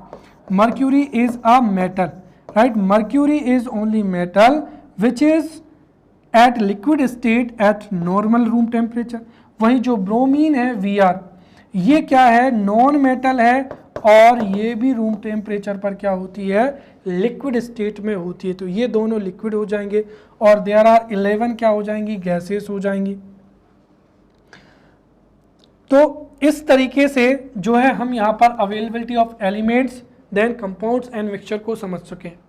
mercury is a metal, right. Mercury is only metal which is at liquid state at normal room temperature. वहीं जो ब्रोमीन है Vr, ये क्या है? नॉन मेटल है, और ये भी रूम टेम्परेचर पर क्या होती है? लिक्विड स्टेट में होती है। तो ये दोनों लिक्विड हो जाएंगे, और देयर आर 11 क्या हो जाएंगी? गैसेस हो जाएंगी। तो इस तरीके से जो है हम यहाँ पर availability of elements then compounds and mixture को समझ चुके हैं।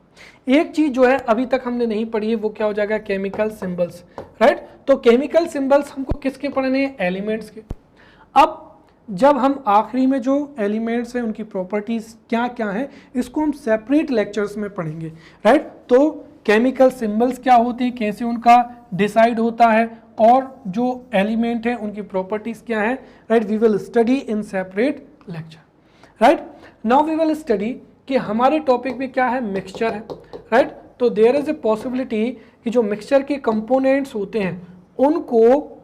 एक चीज जो है अभी तक हमने नहीं पढ़ी है वो क्या हो जाएगा? Chemical symbols, right. तो केमिकल सिंबल्स हमको किसके पढ़ने हैं? एलिमेंट्स के। अब जब हम आखिरी में जो एलिमेंट्स हैं उनकी प्रॉपर्टीज क्या क्या हैं इसको हम सेपरेट लेक्चर्स में पढ़ेंगे, राइट। तो केमिकल सिंबल्स क्या होते हैं, कैसे उनका डिसाइड होता है, और जो एलिमेंट है उनकी प्रॉपर्टीज क्या है, right, we will study in separate lecture, right. Now we will study कि हमारे टॉपिक में क्या है? मिक्सचर है, राइट। तो देयर इज ए पॉसिबिलिटी कि जो मिक्सचर के कंपोनेंट्स होते हैं उनको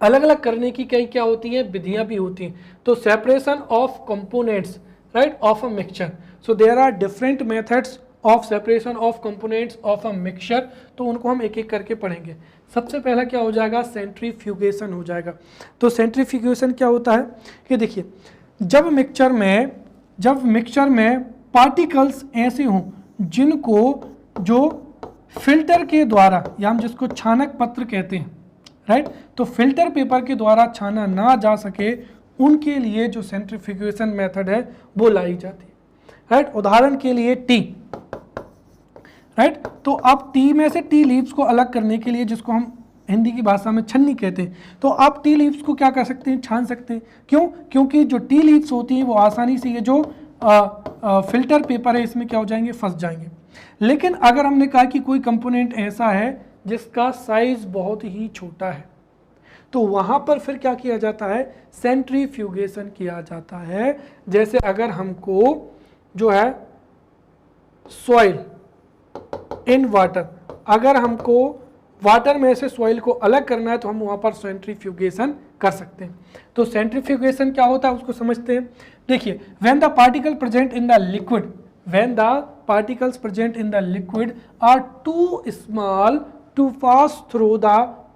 अलग अलग करने की कई क्या होती है? विधियां भी होती हैं। तो separation of components, right, of a mixture. So there are different methods of separation of components of a mixture. तो उनको हम एक एक करके पढ़ेंगे। सबसे पहला क्या हो जाएगा? सेंट्रीफ्यूगेशन हो जाएगा। तो सेंट्रीफ्यूगेशन क्या होता है कि देखिए, जब मिक्सचर में पार्टिकल्स ऐसे हों जिनको जो फिल्टर के द्वारा, या हम जिसको छानक पत्र कहते हैं, राइट, तो फिल्टर पेपर के द्वारा छाना ना जा सके, उनके लिए जो सेंट्रीफ्यूगेशन मेथड है वो लाई जाती है, राइट। उदाहरण के लिए टी, राइट। तो आप टी में से टी लीव्स को अलग करने के लिए, जिसको हम हिंदी की भाषा में छन्नी कहते हैं, तो आप टी लीव्स को क्या कर सकते हैं? छान सकते हैं। क्यों? क्योंकि जो टी लीव्स होती हैं वो आसानी से ये जो फिल्टर पेपर है इसमें क्या हो जाएंगे? फंस जाएंगे। लेकिन अगर हमने कहा कि कोई कंपोनेंट ऐसा है जिसका साइज बहुत ही छोटा है, तो वहाँ पर फिर क्या किया जाता है? सेंट्रीफ्यूगेशन किया जाता है। जैसे अगर हमको जो है सॉइल इन वाटर, अगर हमको वाटर में से सॉइल को अलग करना है तो हम वहाँ पर सेंट्रीफ्यूगेशन कर सकते हैं। तो सेंट्रीफ्यूगेशन क्या होता है उसको समझते हैं। देखिए, when the particle present in the liquid, when the particles present in the liquid are too small to pass through the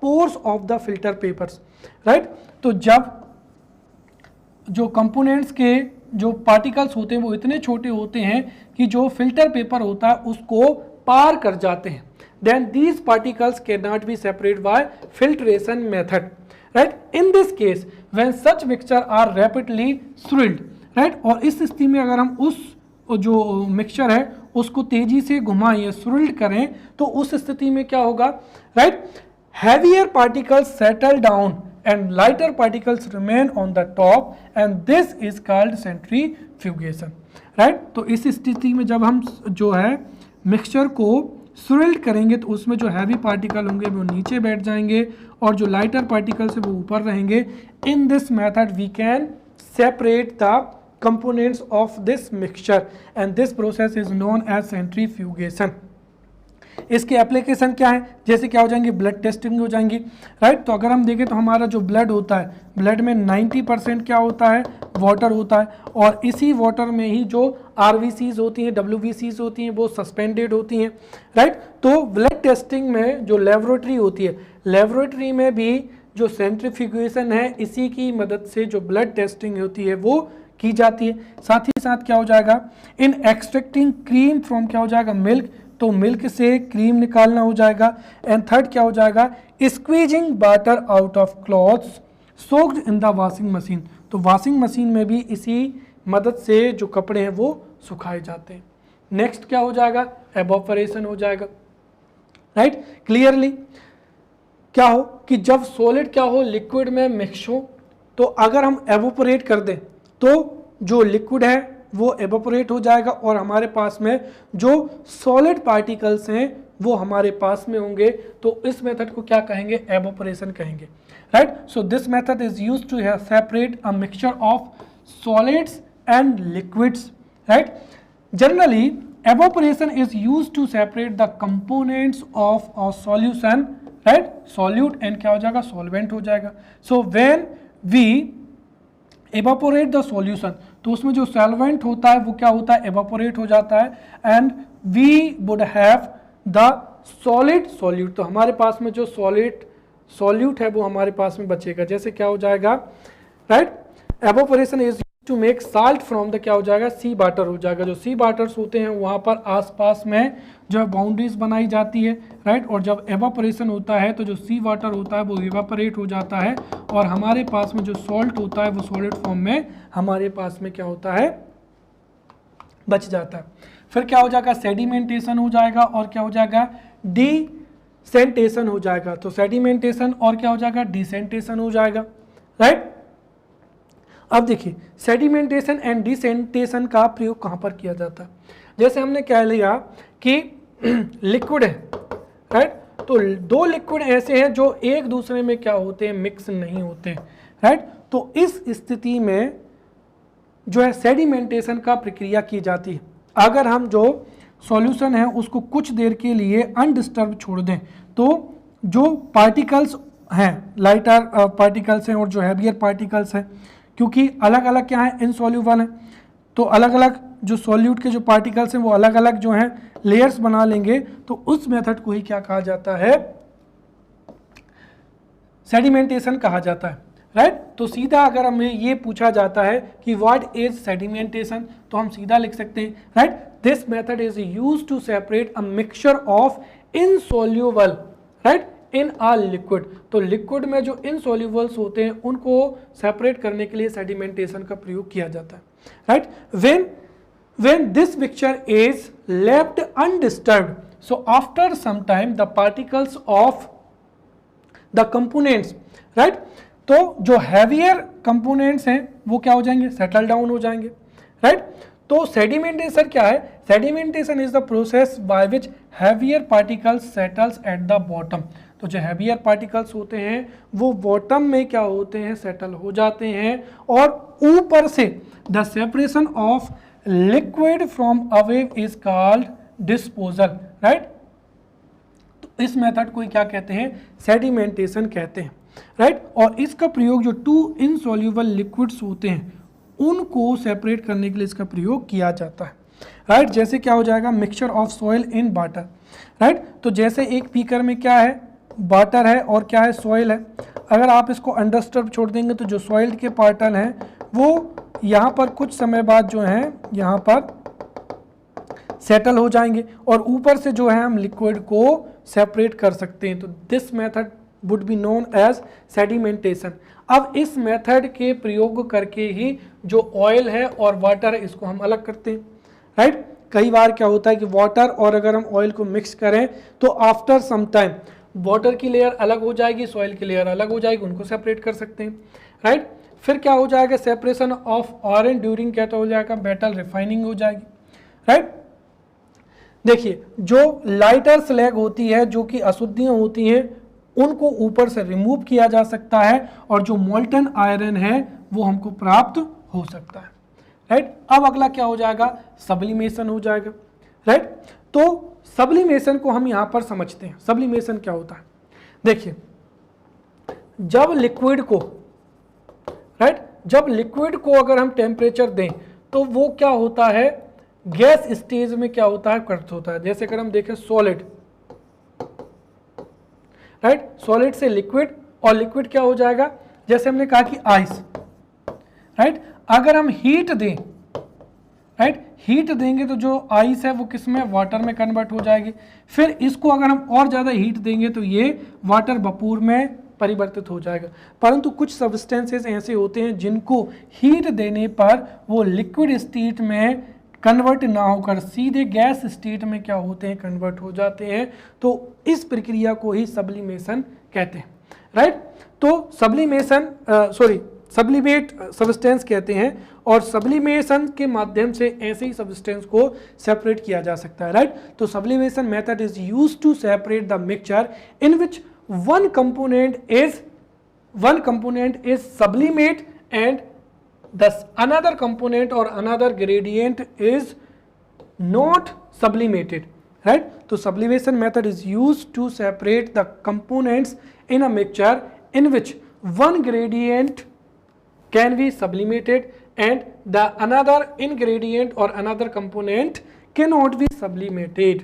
pores of the filter papers, right. तो जब जो कंपोनेंट्स के जो पार्टिकल्स होते हैं वो इतने छोटे होते हैं कि जो फिल्टर पेपर होता है उसको पार कर जाते हैं, then these particles cannot be separated by filtration method, right. In this case when such mixture are rapidly swirled, right, और इस स्थिति में अगर हम उस जो मिक्सचर है उसको तेजी से घुमाएं, swirled करें, तो उस स्थिति में क्या होगा, right, heavier particles settle down and lighter particles remain on the top and this is called centrifugation, right. तो इस स्थिति में जब हम जो है मिक्सचर को स्विर्ल्ड करेंगे तो उसमें जो हैवी पार्टिकल होंगे वो नीचे बैठ जाएंगे और जो लाइटर पार्टिकल्स है वो ऊपर रहेंगे। In this method we can separate the components of this mixture and this process is known as centrifugation. इसके एप्लीकेशन क्या है, जैसे क्या हो जाएंगे, ब्लड टेस्टिंग हो जाएंगी, राइट। तो अगर हम देखें तो हमारा जो ब्लड होता है, ब्लड में 90% क्या होता है, वाटर होता है, और इसी वाटर में ही जो RBCs होती हैं, WBCs होती हैं, वो सस्पेंडेड होती हैं, राइट। तो ब्लड टेस्टिंग में जो लेबोरेटरी होती है, लेबोरेटरी में भी जो सेंट्रीफ्यूगेशन है, इसी की मदद से जो ब्लड टेस्टिंग होती है वो की जाती है। साथ ही साथ क्या हो जाएगा, इन एक्सट्रैक्टिंग क्रीम फ्रॉम क्या हो जाएगा, मिल्क, तो मिल्क से क्रीम निकालना हो जाएगा। एंड थर्ड क्या हो जाएगा, squeezing water out of clothes soaked in the washing machine, तो वॉशिंग मशीन में भी इसी मदद से जो कपड़े हैं वो सुखाए जाते हैं। नेक्स्ट क्या हो जाएगा, एवोपरेशन हो जाएगा, राइट। क्लियरली क्या हो कि जब सॉलिड क्या हो, लिक्विड में मिक्स हो, तो अगर हम एवोपरेट कर दें तो जो लिक्विड है वो एवोपरेट हो जाएगा और हमारे पास में जो सॉलिड पार्टिकल्स हैं वो हमारे पास में होंगे, तो इस मेथड को क्या कहेंगे, एवोपरेशन कहेंगे, right. So this method is used to separate a mixture of solids and liquids, right. Generally evaporation is used to separate the components of a solution, right, solute and क्या हो जाएगा, solvent हो जाएगा। So when we evaporate the solution, तो उसमें जो solvent होता है वो क्या होता है, एवापोरेट हो जाता है, and we would have the solid solute, तो हमारे पास में जो सॉलिड सॉल्यूट है वो हमारे पास में बचेगा। जैसे क्या हो जाएगा, right, evaporation is to make salt from the क्या हो जाएगा, सी वाटर हो जाएगा। जो सी वाटर्स होते हैं वहाँ पर आसपास में जो है बाउंड्रीज बनाई जाती है, राइट, और जब एवापोरेशन होता है तो जो सी वाटर होता है वो इवापोरेट हो जाता है और हमारे पास में जो सॉल्ट होता है वो सॉलिड फॉर्म में हमारे पास में क्या होता है, बच जाता है। फिर क्या हो जाएगा, सेडिमेंटेशन हो जाएगा और क्या हो जाएगा, डिसेंटेशन हो जाएगा। तो सेडिमेंटेशन और क्या हो जाएगा, डिसेंटेशन हो जाएगा, राइट। अब देखिए सेडिमेंटेशन एंड डिसेंटेशन का प्रयोग कहाँ पर किया जाता है, जैसे हमने कह लिया कि लिक्विड है, राइट, तो दो लिक्विड ऐसे हैं जो एक दूसरे में क्या होते हैं, मिक्स नहीं होते, राइट। तो इस स्थिति में जो है सेडिमेंटेशन का प्रक्रिया की जाती है। अगर हम जो सॉल्यूशन है उसको कुछ देर के लिए अनडिस्टर्ब छोड़ दें तो जो पार्टिकल्स हैं, लाइटर पार्टिकल्स हैं और जो हैवियर पार्टिकल्स हैं, क्योंकि अलग अलग क्या है, इनसॉल्यूबल हैं, तो अलग अलग जो सॉल्यूट के जो पार्टिकल्स हैं वो अलग अलग जो हैं लेयर्स बना लेंगे, तो उस मेथड को ही क्या कहा जाता है, सेडिमेंटेशन कहा जाता है, राइट। तो सीधा अगर हमें ये पूछा जाता है कि व्हाट इज सेडिमेंटेशन, तो हम सीधा लिख सकते हैं, right, this method is used to separate a mixture of insoluble, right, in a liquid. तो लिक्विड में जो इनसॉल्यूबल्स होते हैं उनको सेपरेट करने के लिए सेडिमेंटेशन का प्रयोग किया जाता है, right. when this mixture is left undisturbed, so after some time the particles of the components, right, तो जो heavier components हैं वो क्या हो जाएंगे, settle down हो जाएंगे, right। तो सेडिमेंटेशन क्या है, sedimentation is the process by which heavier particles settles at the bottom. तो जो हैवियर पार्टिकल्स होते हैं वो बॉटम में क्या होते हैं, सेटल हो जाते हैं, और ऊपर से the separation of liquid from away is called disposal, right. तो इस मेथड को क्या कहते हैं, सेडिमेंटेशन कहते हैं, राइट। और इसका प्रयोग जो टू इनसॉल्यूबल लिक्विड्स होते हैं उनको सेपरेट करने के लिए इसका प्रयोग किया जाता है, राइट। जैसे क्या हो जाएगा, mixture of soil in water, right. तो जैसे एक बीकर में क्या है, वाटर है और क्या है, सॉइल है। अगर आप इसको अनडिस्टर्ब छोड़ देंगे तो जो सॉइल के पार्टल हैं वो यहाँ पर कुछ समय बाद जो है यहाँ पर सेटल हो जाएंगे और ऊपर से जो है हम लिक्विड को सेपरेट कर सकते हैं। तो this method would be known as sedimentation. अब इस मेथड के प्रयोग करके ही जो ऑयल है और वाटर है इसको हम अलग करते हैं, राइट। कई बार क्या होता है कि वाटर और अगर हम ऑयल को मिक्स करें तो आफ्टर सम टाइम वाटर की लेयर अलग हो जाएगी, सॉइल की लेयर अलग हो जाएगी, उनको सेपरेट कर सकते हैं, राइट। फिर क्या हो जाएगा, सेपरेशन ऑफ आयरन ड्यूरिंग क्या हो जाएगा, मेटल रिफाइनिंग हो जाएगी, राइट। देखिए जो लाइटर स्लैग होती है, जो कि अशुद्धियां होती हैं, उनको ऊपर से रिमूव किया जा सकता है और जो मोल्टन आयरन है वो हमको प्राप्त हो सकता है, राइट। अब अगला क्या हो जाएगा, सब्लिमेशन हो जाएगा, राइट। तो सब्लिमेशन को हम यहां पर समझते हैं। सब्लिमेशन क्या होता है, देखिए जब लिक्विड को, राइट, जब लिक्विड को अगर हम टेम्परेचर दें तो वो क्या होता है, गैस स्टेज में क्या होता है, कन्वर्ट होता है। जैसे अगर हम देखें सॉलिड, राइट, सॉलिड से लिक्विड, और लिक्विड क्या हो जाएगा, जैसे हमने कहा कि आइस, राइट, अगर हम हीट दें, राइट, हीट देंगे तो जो आइस है वो किस में, वाटर में कन्वर्ट हो जाएगी। फिर इसको अगर हम और ज़्यादा हीट देंगे तो ये वाटर वपूर में परिवर्तित हो जाएगा। परंतु कुछ सब्सटेंसेस ऐसे होते हैं जिनको हीट देने पर वो लिक्विड स्टेट में कन्वर्ट ना होकर सीधे गैस स्टेट में क्या होते हैं, कन्वर्ट हो जाते हैं। तो इस प्रक्रिया को ही सब्लिमेशन कहते हैं, राइट। तो सब्लिमेट सब्सटेंस कहते हैं, और सब्लिमेशन के माध्यम से ऐसे ही सब्सटेंस को सेपरेट किया जा सकता है, right. So sublimation method is used to separate the mixture in which one component is sublimate and thus another component or another gradient is not sublimated, right. So sublimation method is used to separate the components in a mixture in which one gradient can be sublimated and the another ingredient or another component cannot be sublimated,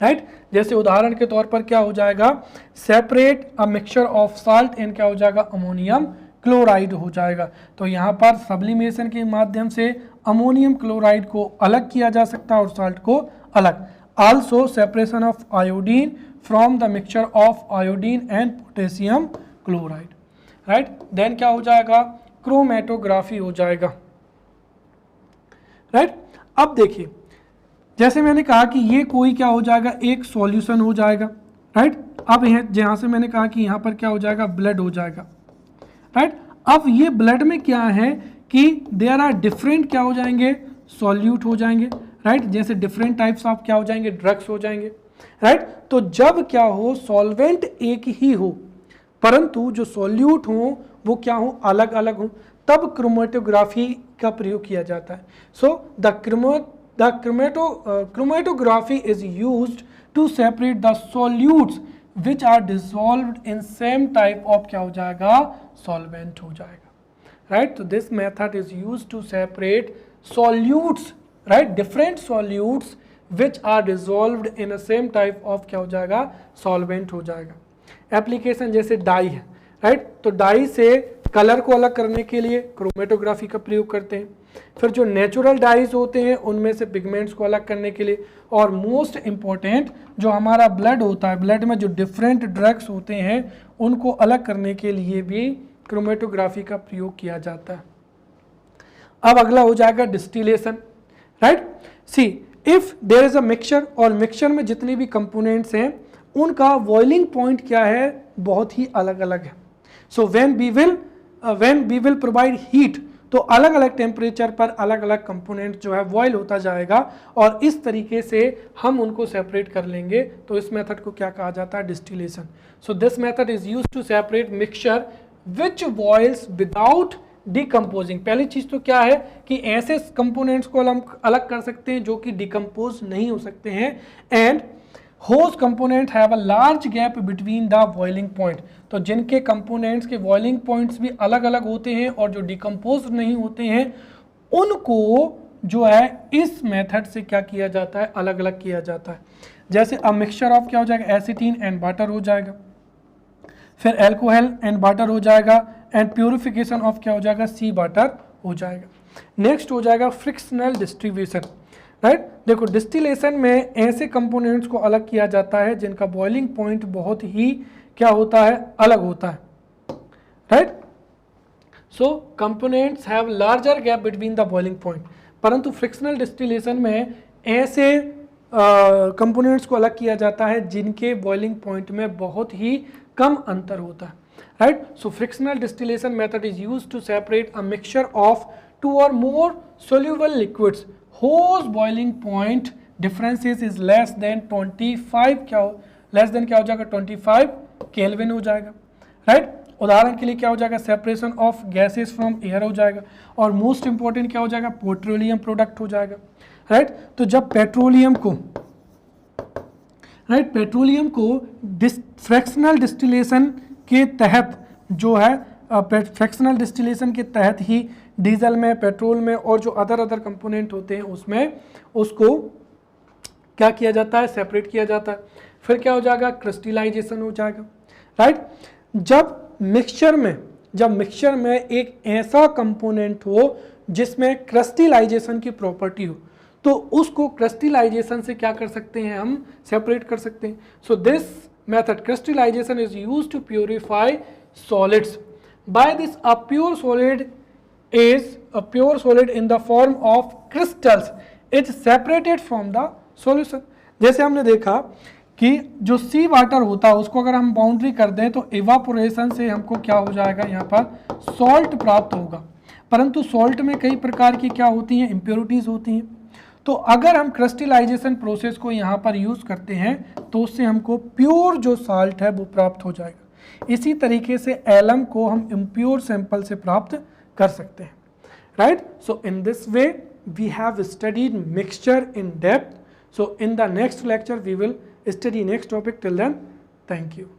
right. जैसे उदाहरण के तौर पर क्या हो जाएगा, separate a mixture of salt and क्या हो जाएगा, अमोनियम क्लोराइड हो जाएगा। तो यहाँ पर सब्लिमेशन के माध्यम से अमोनियम क्लोराइड को अलग किया जा सकता है और साल्ट को अलग। Also separation of iodine from the mixture of iodine and potassium chloride, right. Then क्या हो जाएगा, क्रोमेटोग्राफी हो जाएगा, राइट। अब देखिए जैसे मैंने कहा कि ये कोई क्या हो जाएगा, एक सॉल्यूशन हो जाएगा, राइट। अब जहाँ से मैंने कहा कि यहाँ पर क्या हो जाएगा, ब्लड हो जाएगा, राइट। अब ये ब्लड में क्या है कि देयर आर डिफरेंट क्या हो जाएंगे, सॉल्यूट हो जाएंगे, राइट। जैसे डिफरेंट टाइप्स ऑफ क्या हो जाएंगे, ड्रग्स हो जाएंगे, राइट। तो जब क्या हो, सॉल्वेंट एक ही हो परंतु जो सॉल्यूट हो वो क्या हो, अलग अलग हो, तब क्रोमेटोग्राफी का प्रयोग किया जाता है। सो The chromatography is used to separate the solutes which are dissolved in same type of क्या हो जाएगा, solvent हो जाएगा, right. So this method is used to separate solutes, right, different solutes which are dissolved in a same type of क्या हो जाएगा, solvent हो जाएगा। एप्लीकेशन जैसे डाई है, राइट। तो डाई से कलर को अलग करने के लिए क्रोमेटोग्राफी का प्रयोग करते हैं। फिर जो नेचुरल डाइज होते हैं उनमें से पिगमेंट्स को अलग करने के लिए, और मोस्ट इम्पॉर्टेंट जो हमारा ब्लड होता है, ब्लड में जो डिफरेंट ड्रग्स होते हैं उनको अलग करने के लिए भी क्रोमेटोग्राफी का प्रयोग किया जाता है। अब अगला हो जाएगा distillation, right. See if there is a mixture, और मिक्सचर में जितने भी कंपोनेंट्स हैं उनका बॉइलिंग पॉइंट क्या है, बहुत ही अलग अलग है। So when we will provide heat, तो अलग अलग टेम्परेचर पर अलग अलग कंपोनेंट जो है बॉयल होता जाएगा, और इस तरीके से हम उनको सेपरेट कर लेंगे। तो इस मेथड को क्या कहा जाता है, distillation. So this method is used to separate mixture which boils without decomposing. पहली चीज तो क्या है कि ऐसे कंपोनेंट्स को हम अलग कर सकते हैं जो कि डिकम्पोज नहीं हो सकते हैं, and host component have a large gap between the boiling point. तो जिनके कंपोनेंट्स के बॉइलिंग पॉइंट्स भी अलग अलग होते हैं और जो डिकम्पोज नहीं होते हैं उनको जो है इस मेथड से क्या किया जाता है, अलग अलग किया जाता है। जैसे अब मिक्सचर ऑफ क्या हो जाएगा, एसिटीन एंड वाटर हो जाएगा, फिर एल्कोहल एंड वाटर हो जाएगा, एंड प्यूरिफिकेशन ऑफ क्या हो जाएगा, सी वाटर हो जाएगा। नेक्स्ट हो जाएगा फ्रिक्शनल डिस्ट्रीब्यूशन, राइट। देखो डिस्टिलेशन में ऐसे कंपोनेंट्स को अलग किया जाता है जिनका बॉइलिंग पॉइंट बहुत ही क्या होता है, अलग होता है, right. So components have larger gap between the boiling point. परंतु फ्रिक्शनल डिस्टिलेशन में ऐसे कंपोनेंट्स को अलग किया जाता है जिनके बॉइलिंग पॉइंट में बहुत ही कम अंतर होता है, right. So fractional distillation method is used to separate a mixture of 2 or more soluble liquids whose boiling point differences is less than 25 क्या हो जाएगा, 25 केल्विन हो जाएगा, राइट। उदाहरण के लिए क्या हो जाएगा, separation of gases from air हो जाएगा, और मोस्ट इंपॉर्टेंट क्या हो जाएगा, पेट्रोलियम प्रोडक्ट हो जाएगा, राइट। तो जब पेट्रोलियम को राइट। पेट्रोलियम को फ्रैक्शनल डिस्टिलेशन के तहत जो है, फ्रैक्शनल डिस्टिलेशन के तहत ही डीजल में, पेट्रोल में और जो अदर कंपोनेंट होते हैं उसमें उसको क्या किया जाता है, सेपरेट किया जाता है। फिर क्या हो जाएगा, क्रिस्टलाइजेशन हो जाएगा, राइट। जब मिक्सचर में एक ऐसा कंपोनेंट हो जिसमें क्रिस्टलाइजेशन की प्रॉपर्टी हो, तो उसको क्रिस्टलाइजेशन से क्या कर सकते हैं, हम सेपरेट कर सकते हैं। So this method crystallization is used to purify solids. By this a pure solid in the form of crystals is separated from the solution. जैसे हमने देखा कि जो सी वाटर होता है उसको अगर हम बाउंड्री कर दें तो इवापोरेशन से हमको क्या हो जाएगा, यहाँ पर सॉल्ट प्राप्त होगा। परंतु सॉल्ट में कई प्रकार की क्या होती हैं, इम्प्योरिटीज होती हैं। तो अगर हम क्रिस्टलाइजेशन प्रोसेस को यहाँ पर यूज़ करते हैं तो उससे हमको प्योर जो साल्ट है वो प्राप्त हो जाएगा। इसी तरीके से एलम को हम इम्प्योर सैंपल से प्राप्त कर सकते हैं, right. So in this way we have studied mixture in depth. So in the next lecture we will study next topic. Till then, thank you.